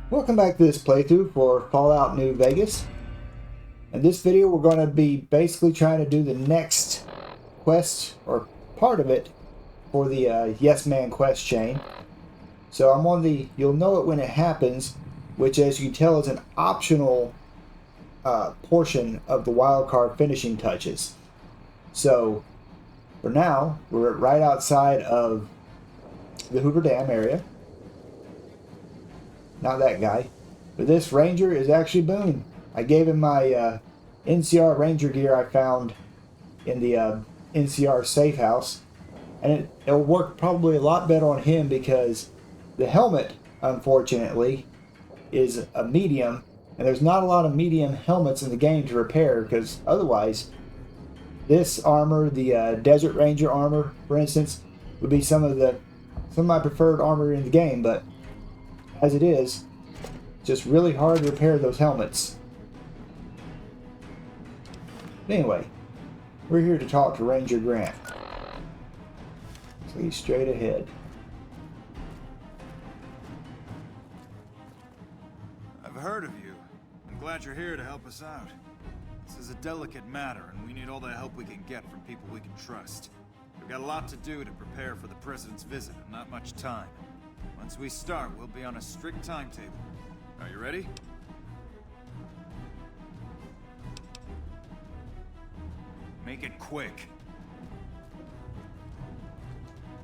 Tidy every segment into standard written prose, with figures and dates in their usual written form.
Welcome back to this playthrough for Fallout New Vegas. In this video we're going to be basically trying to do the next quest, or part of it, for the Yes Man quest chain. So I'm on the You'll Know It When It Happens, which as you can tell is an optional portion of the wildcard finishing touches. So for now we're right outside of the Hoover Dam area. Not that guy. But this ranger is actually Boone. I gave him my NCR ranger gear I found in the NCR safe house. And it'll work probably a lot better on him because the helmet, unfortunately, is a medium. And there's not a lot of medium helmets in the game to repair because otherwise this armor, the Desert Ranger armor, for instance, would be some of my preferred armor in the game, but as it is, just really hard to repair those helmets. Anyway, we're here to talk to Ranger Grant. So he's straight ahead. I've heard of you. I'm glad you're here to help us out. This is a delicate matter, and we need all the help we can get from people we can trust. We've got a lot to do to prepare for the President's visit, and not much time. Once we start, we'll be on a strict timetable. Are you ready? Make it quick.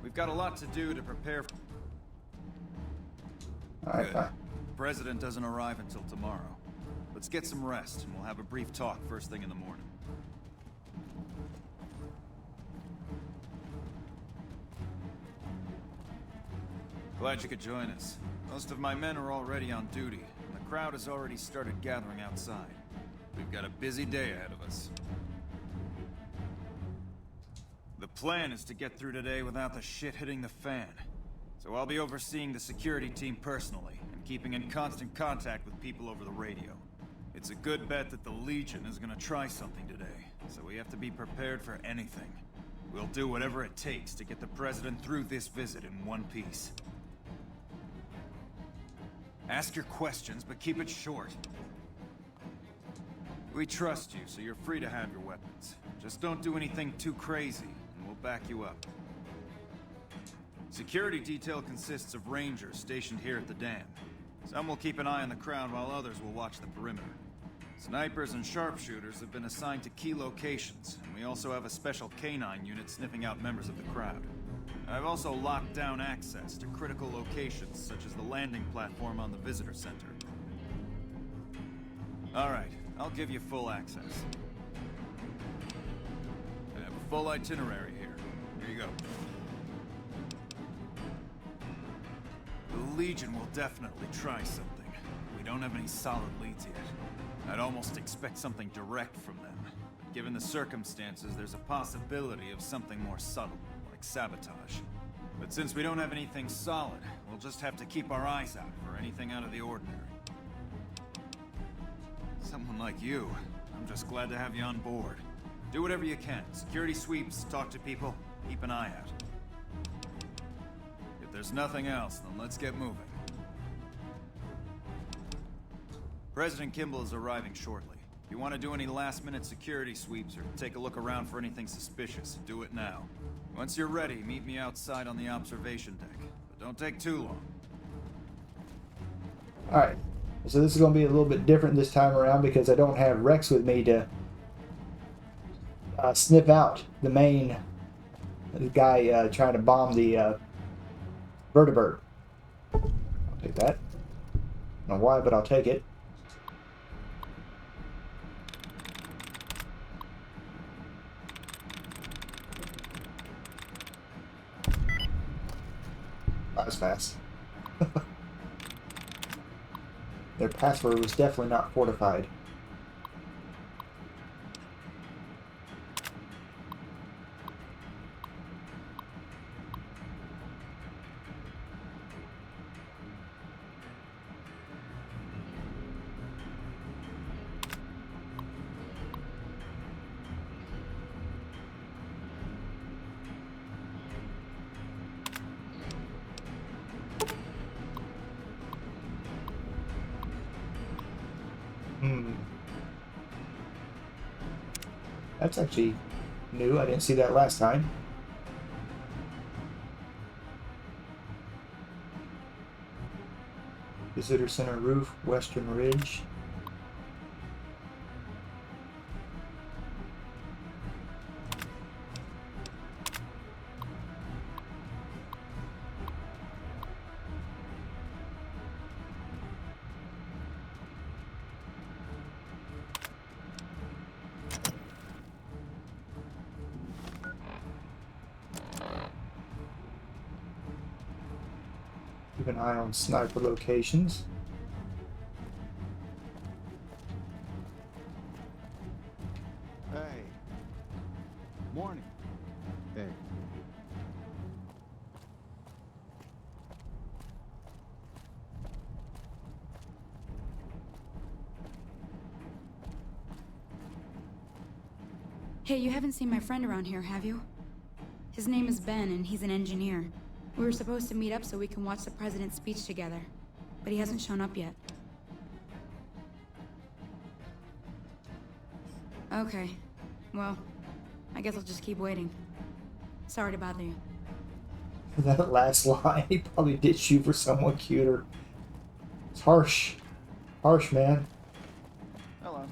We've got a lot to do to prepare. Alright, fine. The President doesn't arrive until tomorrow. Let's get some rest, and we'll have a brief talk first thing in the morning. Glad you could join us. Most of my men are already on duty, and the crowd has already started gathering outside. We've got a busy day ahead of us. The plan is to get through today without the shit hitting the fan. So I'll be overseeing the security team personally, and keeping in constant contact with people over the radio. It's a good bet that the Legion is gonna try something today, so we have to be prepared for anything. We'll do whatever it takes to get the President through this visit in one piece. Ask your questions, but keep it short. We trust you, so you're free to have your weapons. Just don't do anything too crazy, and we'll back you up. Security detail consists of rangers stationed here at the dam. Some will keep an eye on the crowd while others will watch the perimeter. Snipers and sharpshooters have been assigned to key locations, and we also have a special canine unit sniffing out members of the crowd. I've also locked down access to critical locations, such as the landing platform on the visitor center. Alright, I'll give you full access. I have a full itinerary here. Here you go. The Legion will definitely try something. We don't have any solid leads yet. I'd almost expect something direct from them. But given the circumstances, there's a possibility of something more subtle. Sabotage. But since we don't have anything solid, we'll just have to keep our eyes out for anything out of the ordinary. Someone like you, I'm just glad to have you on board. Do whatever you can. Security sweeps, talk to people, keep an eye out. If there's nothing else, then let's get moving. President Kimball is arriving shortly. If you want to do any last-minute security sweeps or take a look around for anything suspicious, do it now. Once you're ready, meet me outside on the observation deck. But don't take too long. Alright, so this is going to be a little bit different this time around because I don't have Rex with me to sniff out the main guy trying to bomb the vertibird. I'll take that. I don't know why, but I'll take it. That was fast. Their password was definitely not fortified. Hmm. That's actually new. I didn't see that last time. Visitor Center roof, Western Ridge. Keep an eye on sniper locations. Hey. Morning. Hey. Hey, you haven't seen my friend around here, have you? His name is Ben, and he's an engineer. We were supposed to meet up so we can watch the president's speech together, but he hasn't shown up yet. Okay. Well, I guess I'll just keep waiting. Sorry to bother you. That last line, he probably ditched you for someone cuter. It's harsh. Harsh, man. Hello.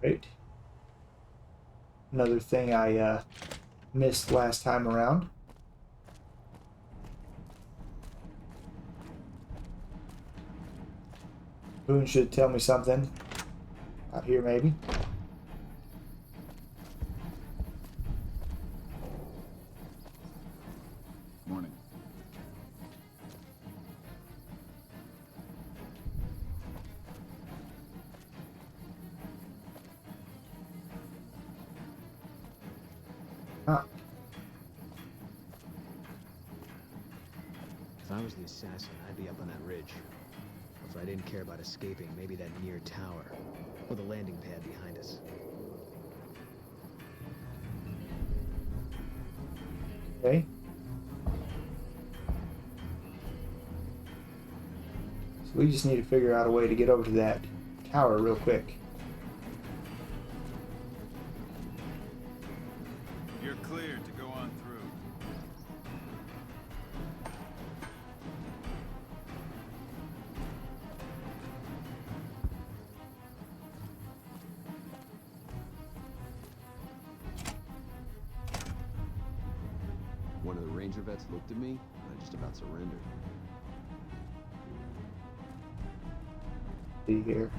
Right. Another thing I missed last time around. Boone should tell me something. Out here, maybe. Morning. Ah, If I was the assassin, I'd be up on that ridge. If I didn't care about escaping, maybe that near tower, or the landing pad behind us. okay. So we just need to figure out a way to get over to that tower real quick. You're cleared to go on through. One of the ranger vets looked at me, and I just about surrendered. See here.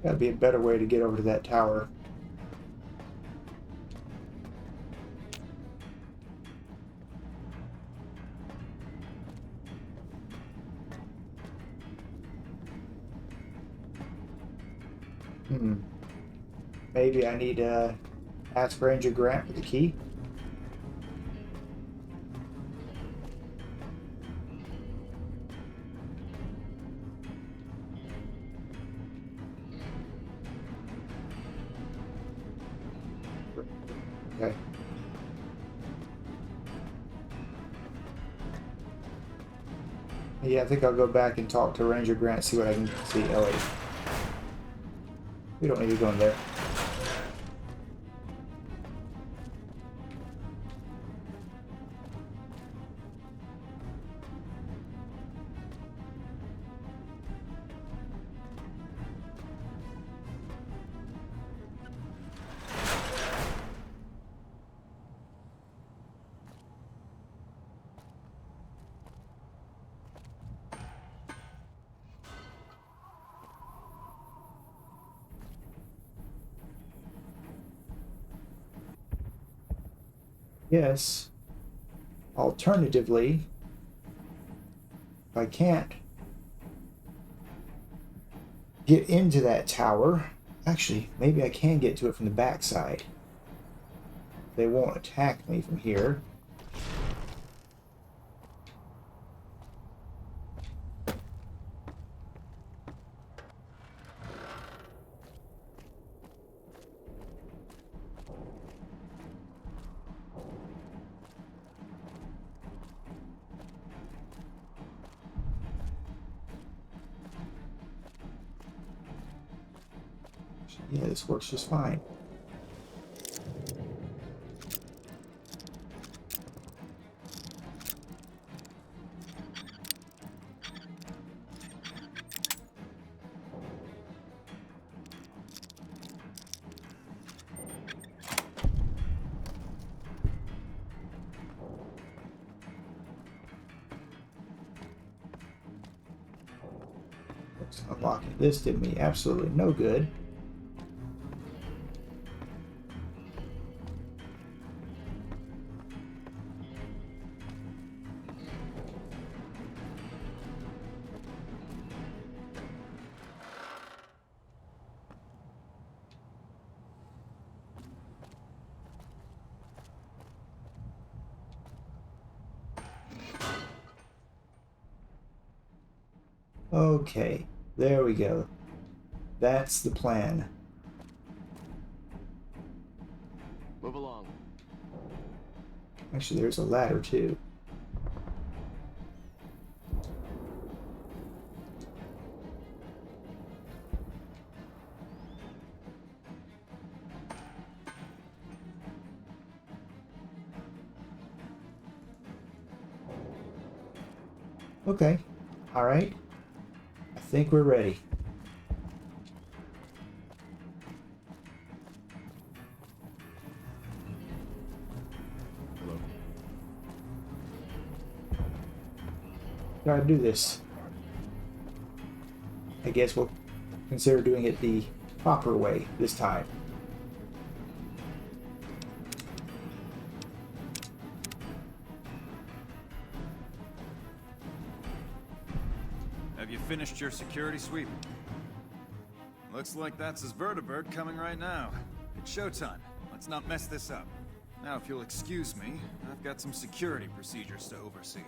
Gotta be a better way to get over to that tower. Maybe I need to ask Ranger Grant for the key. Okay. Yeah, I think I'll go back and talk to Ranger Grant, see what I can see. Oh, wait. We don't need to go in there. Yes. Alternatively, if I can't get into that tower, actually, maybe I can get to it from the backside. They won't attack me from here. Yeah, this works just fine. Unlocking this did me absolutely no good. Okay, there we go. That's the plan. Move along. Actually, there's a ladder too. Okay, all right. I think we're ready. Hello. Gotta do this. I guess we'll consider doing it the proper way this time. Have you finished your security sweep? Looks like that's his vertibird coming right now. It's showtime. Let's not mess this up. Now, if you'll excuse me, I've got some security procedures to oversee.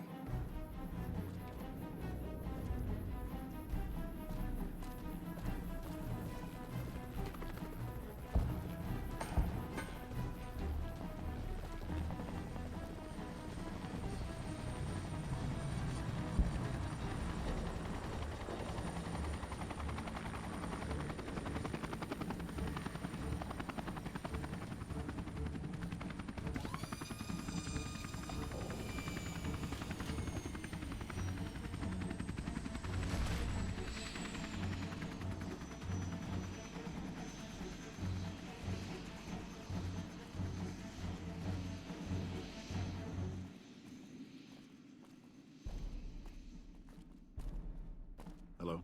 Hello.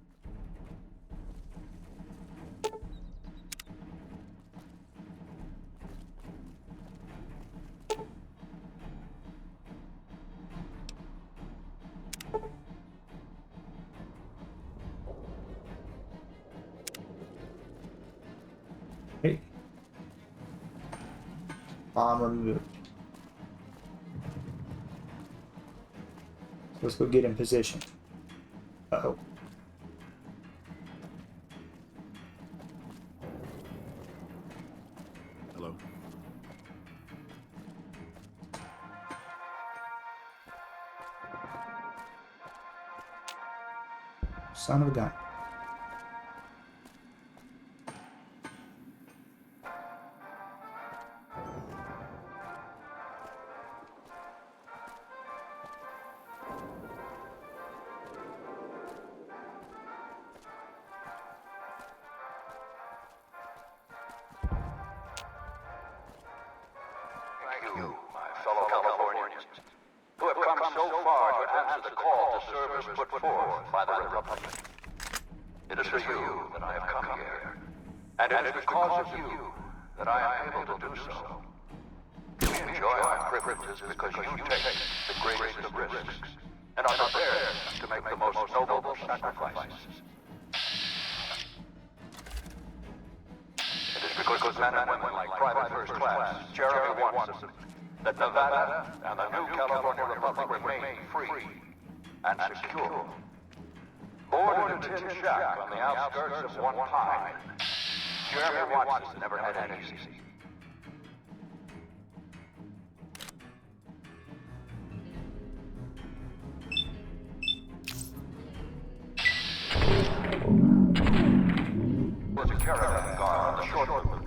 Hey. Bomb removed. Let's go get in position. Uh-oh. Hello. Son of a gun. Thank you, my fellow Californians, who have come so far to answer the call to service put forth by the Republic. It is for you that I have come here, and it is because of you that I am able to do so. We enjoy our privileges because you take the greatest of risks, and are prepared to make the most noble sacrifices. It is because men and women like Private First Class Jeremy Watson that Nevada and the new California Republic remain free and secure. Born in a tin shack on the outskirts of one pine, Jeremy Watson never had it easy. Was a caravan guard on the short route,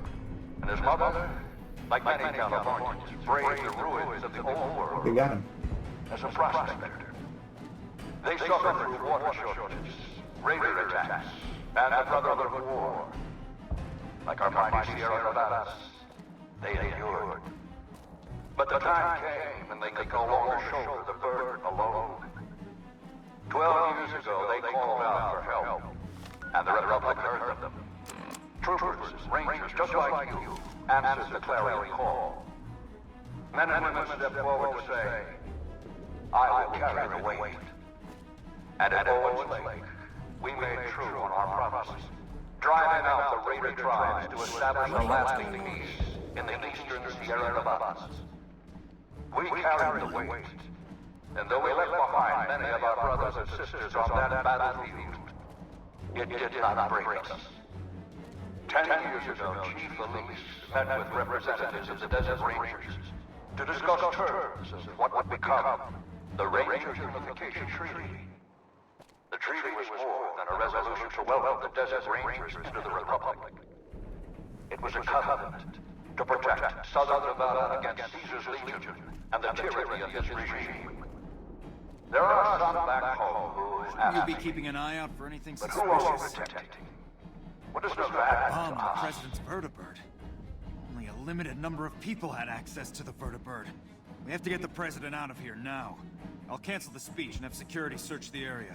and his mother, like many Californians, braved the ruins of the old world We got him. as a prospector. They suffered through water shortages, raider attacks, and the Brotherhood War. Like our mighty Sierra Nevadas, they endured. But the time came when they could no longer shoulder the burden alone. 12 years ago, they called out for help, and the Republic heard them. Troopers, rangers, just like you, answered the clarion call. Men and women stepped forward to say, I will carry the weight. And at Owens Lake, we made true on our promises, driving out the raider tribes to establish a lasting peace in the eastern Sierra Nevadas. We carried the weight, and though we left behind many of our brothers and sisters on that battlefield, it did not break us. 10 years ago, Chief Elise met with representatives of the Desert Rangers to discuss terms of what would become the Ranger Unification Treaty. The treaty was more than a resolution to welcome the Desert Rangers into the Republic. It was a covenant to protect Southern Nevada against Caesar's Legion and the tyranny of his regime. There are some back home who You'll ask be me, keeping an eye out for anything but who are you suspicious. protecting? What is Nevada Bomb to the us? president's vertibird. Only a limited number of people had access to the vertibird. We have to get the president out of here now. I'll cancel the speech and have security search the area.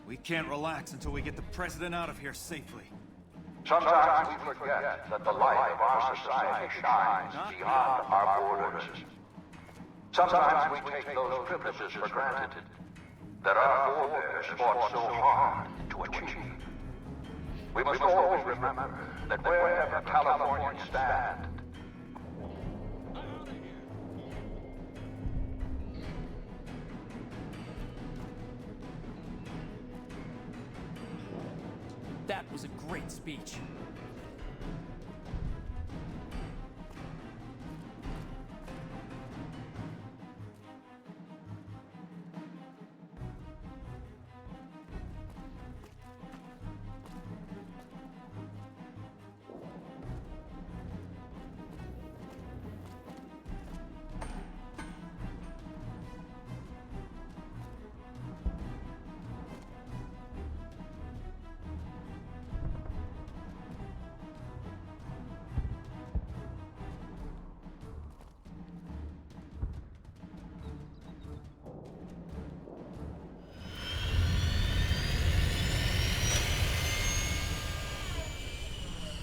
We can't relax until we get the president out of here safely. Sometimes we forget that the light of our society shines beyond our borders. Sometimes we take those privileges for granted that our forebears fought so hard to achieve. We must always remember that wherever Californians stand, That was a great speech.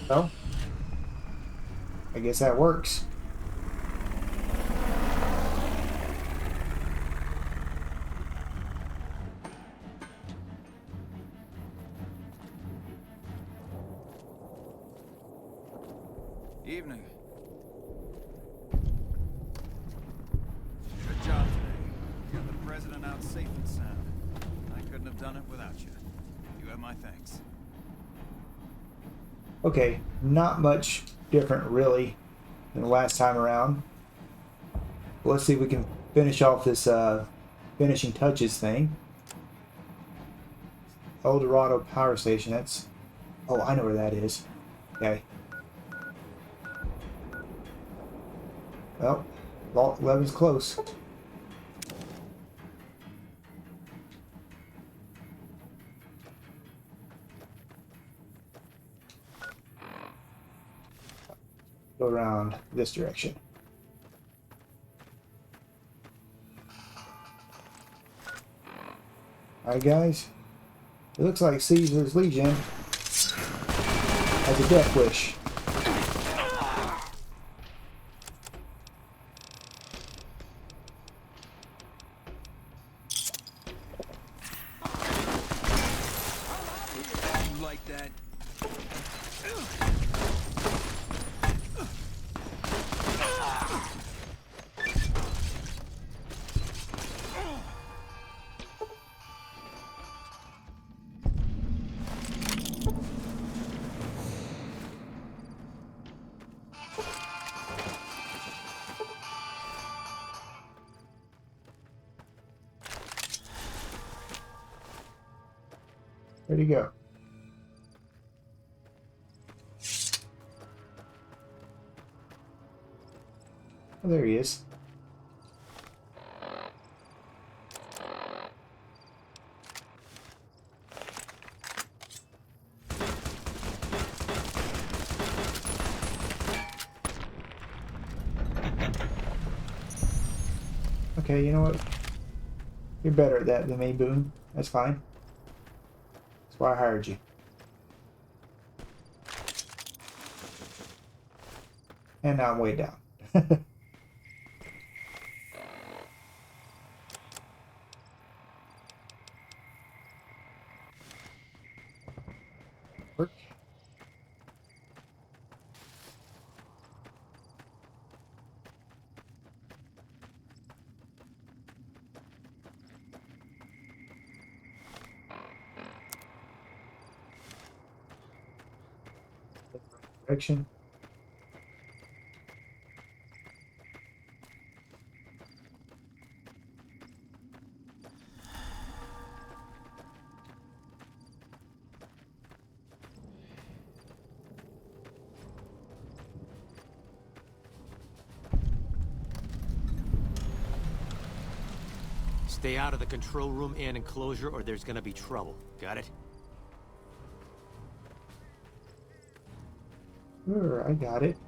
Well, I guess that works. Evening. Good job today. You got the president out safe and sound. I couldn't have done it without you. You have my thanks. Okay, not much different really than the last time around. Let's see if we can finish off this finishing touches thing. El Dorado Power Station. That's... Oh, I know where that is. Okay. Well, Vault 11's close. Go around this direction. Alright, guys. It looks like Caesar's Legion has a death wish. You like that? Where'd he go? Oh, there he is. Okay, you know what? You're better at that than me, Boone. That's fine. That's why I hired you. And now I'm way down. Work. Direction. Stay out of the control room and enclosure or there's gonna be trouble. Got it? Sure, I got it.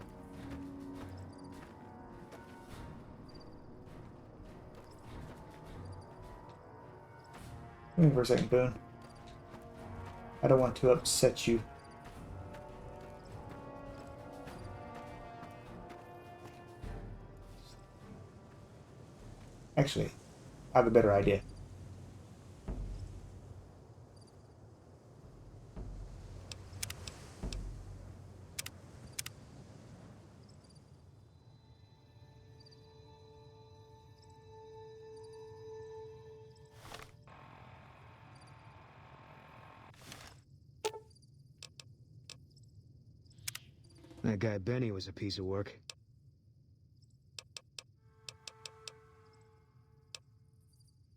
Wait for a second, Boone. I don't want to upset you. Actually, I have a better idea. That guy Benny was a piece of work.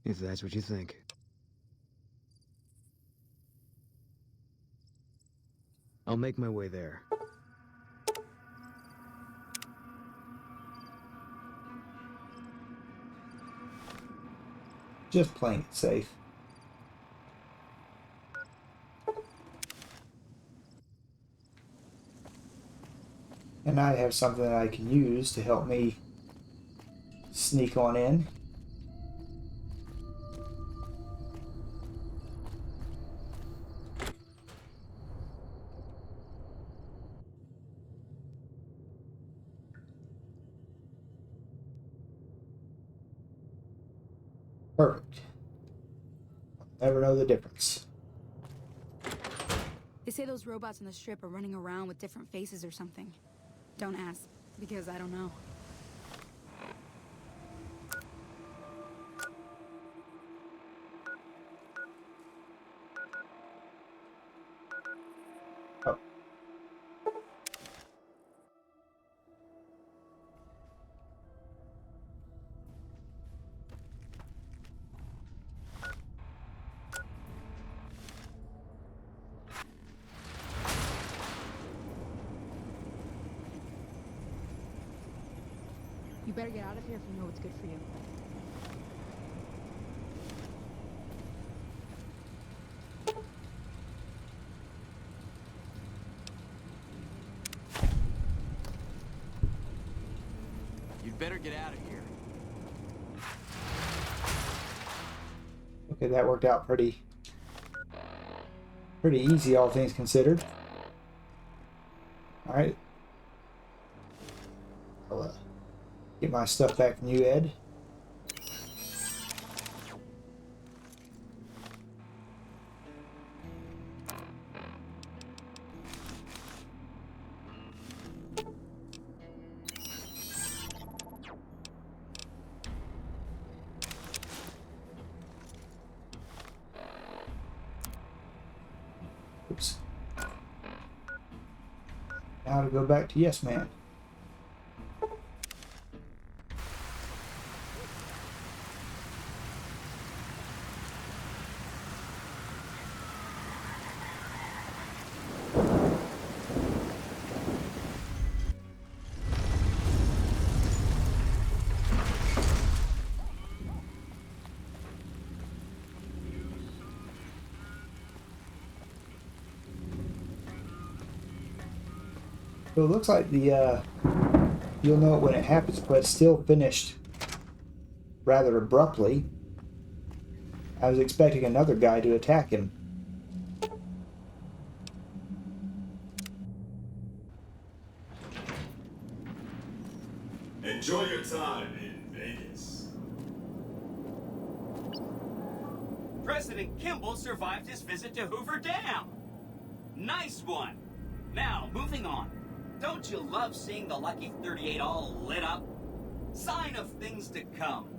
If that's what you think. I'll make my way there. Just playing it safe. And I have something that I can use to help me sneak on in. Perfect. I'll never know the difference. They say those robots on the strip are running around with different faces or something. Don't ask, because I don't know. Oh. You better get out of here if you know what's good for you. You'd better get out of here. Okay, that worked out pretty easy, all things considered. All right. I'll get my stuff back from you, Ed. Oops. Now to go back to Yes Man. So it looks like the you'll know it when it happens, but it's still finished rather abruptly. I was expecting another guy to attack him. Enjoy your time in Vegas. President Kimball survived his visit to Hoover Dam. Nice one. Now, moving on. Don't you love seeing the Lucky 38 all lit up? Sign of things to come.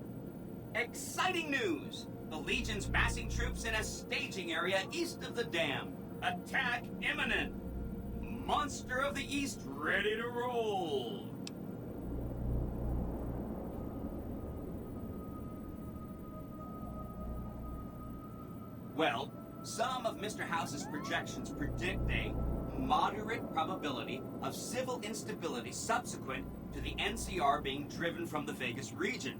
Exciting news! The Legion's massing troops in a staging area east of the dam. Attack imminent. Monster of the East ready to roll. Well, some of Mr. House's projections predict a moderate probability of civil instability subsequent to the NCR being driven from the Vegas region.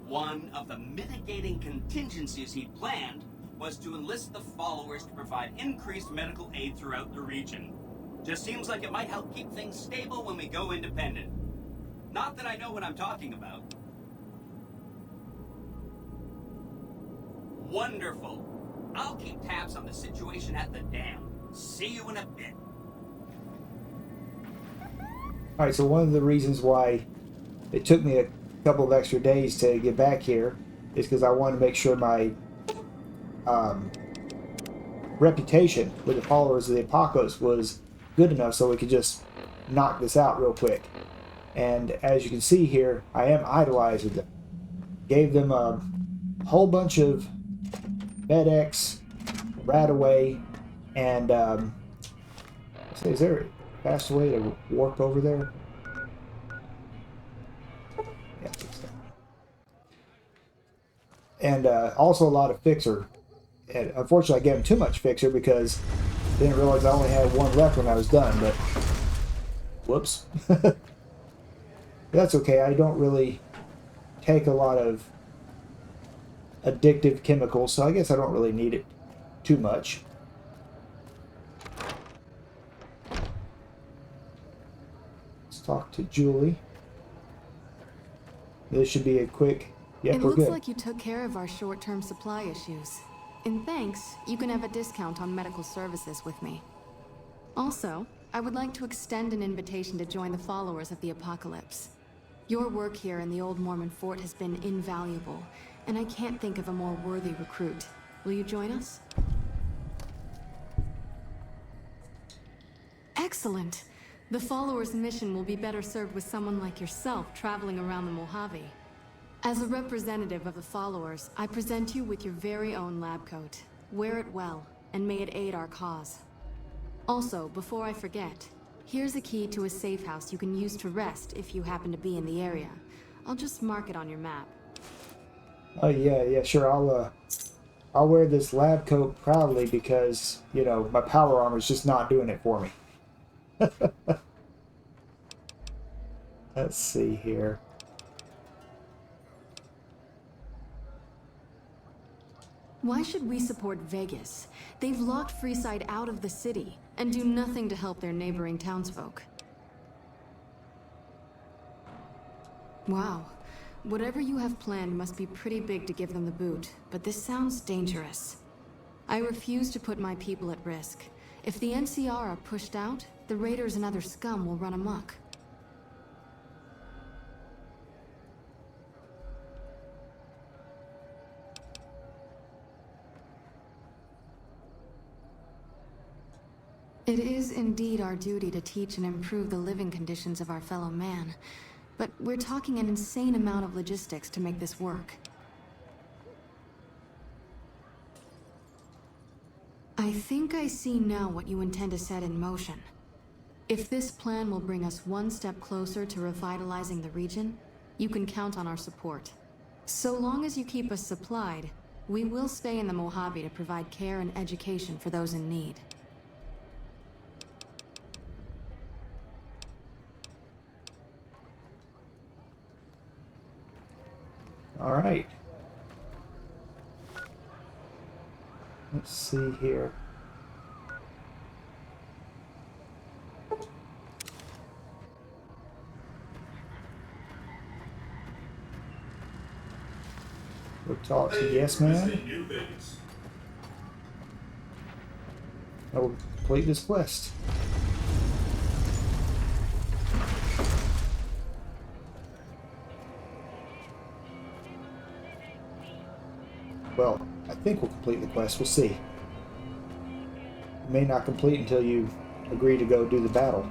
One of the mitigating contingencies he planned was to enlist the followers to provide increased medical aid throughout the region. Just seems like it might help keep things stable when we go independent. Not that I know what I'm talking about. Wonderful. I'll keep tabs on the situation at the dam. See you in a bit. Alright, so one of the reasons why it took me a couple of extra days to get back here is because I wanted to make sure my reputation with the followers of the Apocalypse was good enough so we could just knock this out real quick. And as you can see here, I am idolizing them. Gave them a whole bunch of FedEx, Radaway, and is there a fast way to warp over there? Yeah, I think so. And also a lot of Fixer. And unfortunately, I gave him too much Fixer because I didn't realize I only had one left when I was done. But whoops. That's okay. I don't really take a lot of addictive chemicals, so I guess I don't really need it too much. Let's talk to Julie. This should be a quick... Yep, it we're looks good. like you took care of our short-term supply issues. And thanks, you can have a discount on medical services with me. Also, I would like to extend an invitation to join the followers of the Apocalypse. Your work here in the old Mormon fort has been invaluable, and I can't think of a more worthy recruit. Will you join us? Excellent! The followers' mission will be better served with someone like yourself traveling around the Mojave. As a representative of the followers, I present you with your very own lab coat. Wear it well, and may it aid our cause. Also, before I forget, here's a key to a safe house you can use to rest if you happen to be in the area. I'll just mark it on your map. Oh yeah, sure. I'll wear this lab coat proudly because, you know, my power armor is just not doing it for me. Let's see here. Why should we support Vegas? They've locked Freeside out of the city and do nothing to help their neighboring townsfolk. Wow. Whatever you have planned must be pretty big to give them the boot, but this sounds dangerous. I refuse to put my people at risk. If the NCR are pushed out, the Raiders and other scum will run amok. It is indeed our duty to teach and improve the living conditions of our fellow man, but we're talking an insane amount of logistics to make this work. I think I see now what you intend to set in motion. If this plan will bring us one step closer to revitalizing the region, you can count on our support. So long as you keep us supplied, we will stay in the Mojave to provide care and education for those in need. All right. Let's see here. We'll talk to Yes Man. I will complete this quest. Well, I think we'll complete the quest. We'll see. It may not complete until you agree to go do the battle.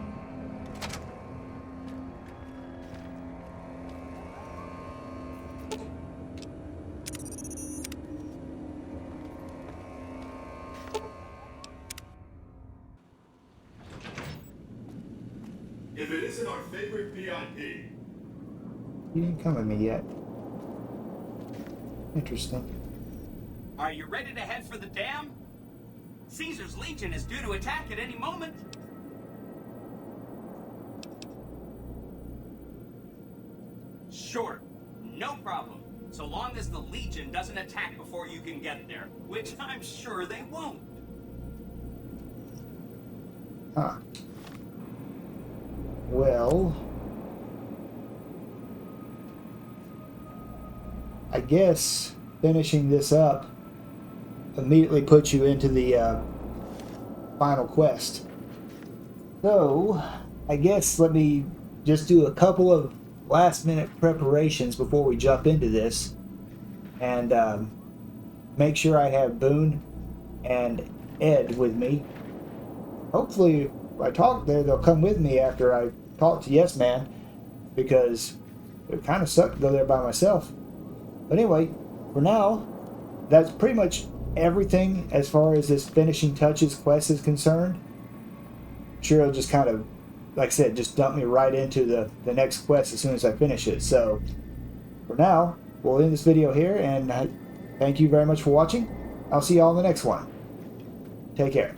If it isn't our favorite VIP. He didn't come at me yet. Interesting. Are you ready to head for the dam? Caesar's Legion is due to attack at any moment. Sure, no problem. So long as the Legion doesn't attack before you can get there, which I'm sure they won't. Huh. Well, I guess finishing this up immediately puts you into the final quest. So, I guess let me just do a couple of last minute preparations before we jump into this, and make sure I have Boone and Ed with me. Hopefully, if I talk there, they'll come with me after I talk to Yes Man, because it kind of sucked to go there by myself. But anyway, for now, that's pretty much everything as far as this finishing touches quest is concerned. Sure, it'll just kind of, like I said, just dump me right into the next quest as soon as I finish it. So, for now, we'll end this video here, and thank you very much for watching. I'll see y'all in the next one. Take care.